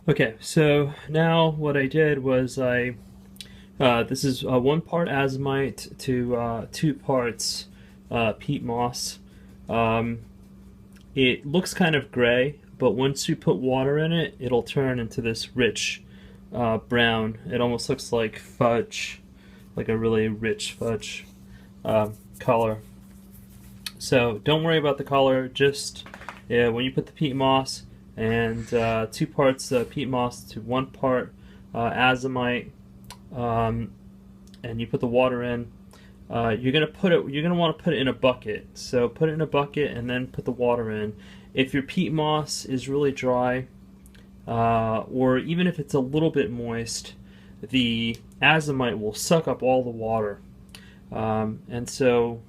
Okay, so now what I did was this is 1 part azomite to 2 parts peat moss. Um, it looks kind of gray, but once you put water in it, it'll turn into this rich brown. It almost looks like fudge, like a really rich fudge color. So don't worry about the color. Just when you put the peat moss and 2 parts peat moss to 1 part azomite, and you put the water in. You're gonna want to put it in a bucket. So put it in a bucket and then put the water in. If your peat moss is really dry, or even if it's a little bit moist, the azomite will suck up all the water. And so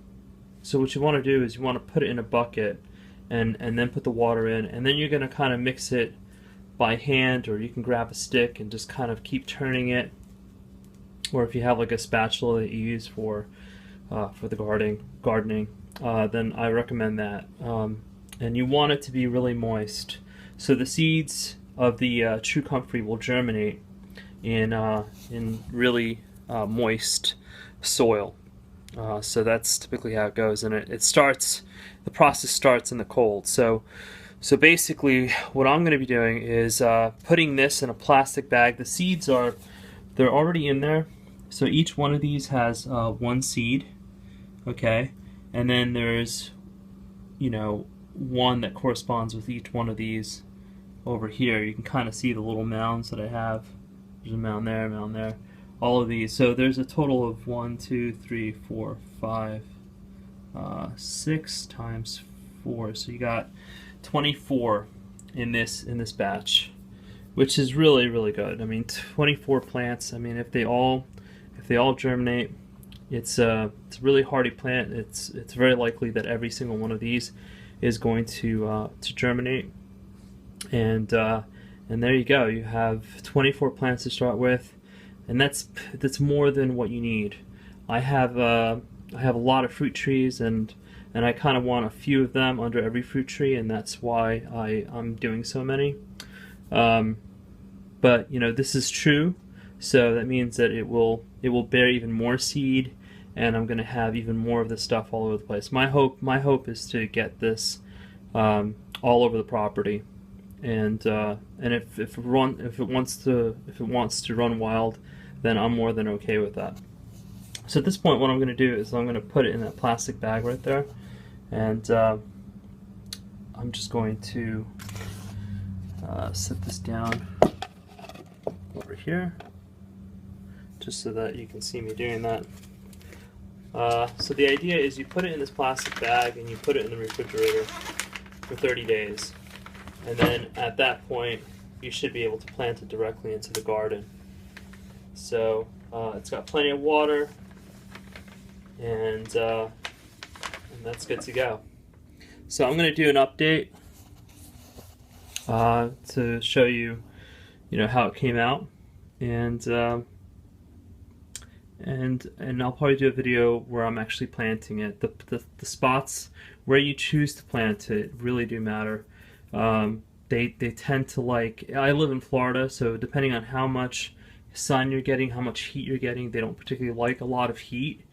what you want to do is you want to put it in a bucket and then put the water in, and then you're going to kind of mix it by hand, or you can grab a stick and just kind of keep turning it, or if you have like a spatula that you use for the gardening, then I recommend that. And you want it to be really moist, so the seeds of the true comfrey will germinate in really moist soil. So that's typically how it goes, and the process starts in the cold. So basically what I'm going to be doing is putting this in a plastic bag. The seeds they're already in there, so each one of these has 1 seed, okay, and then there's one that corresponds with each one of these over here. You can kind of see the little mounds that I have. There's a mound there, all of these. So there's a total of 1, 2, 3, 4, 5, 6 times 4. So you got 24 in this batch, which is really, really good. I mean, 24 plants. I mean, if they all germinate, it's a really hardy plant. It's very likely that every single one of these is going to germinate. And there you go. You have 24 plants to start with, and that's more than what you need. I have a lot of fruit trees, and I kind of want a few of them under every fruit tree, and that's why I'm doing so many. But this is true, so that means that it will bear even more seed, and I'm going to have even more of this stuff all over the place. My hope is to get this all over the property, and if it wants to run wild, then I'm more than okay with that. So at this point, what I'm going to do is I'm going to put it in that plastic bag right there, and I'm just going to set this down over here, just so that you can see me doing that. So the idea is you put it in this plastic bag and you put it in the refrigerator for 30 days. And then at that point, you should be able to plant it directly into the garden. So it's got plenty of water, and that's good to go. So I'm going to do an update to show you, how it came out, and I'll probably do a video where I'm actually planting it. The spots where you choose to plant it really do matter. They tend to like, I live in Florida, so depending on how much sun you're getting, how much heat you're getting, they don't particularly like a lot of heat.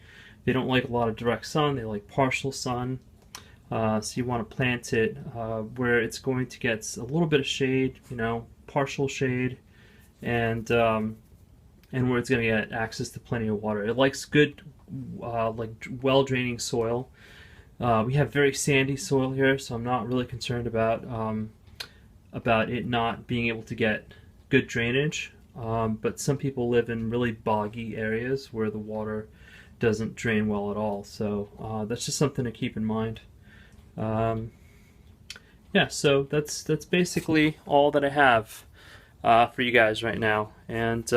They don't like a lot of direct sun. They like partial sun. So you want to plant it where it's going to get a little bit of shade, partial shade, and where it's going to get access to plenty of water. It likes good, like well-draining soil. We have very sandy soil here, so I'm not really concerned about it not being able to get good drainage. But some people live in really boggy areas where the water doesn't drain well at all. So that's just something to keep in mind. Yeah, so that's basically all that I have for you guys right now, and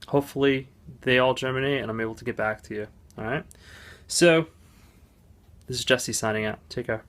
hopefully they all germinate and I'm able to get back to you. All right, so this is Jesse signing out. Take care.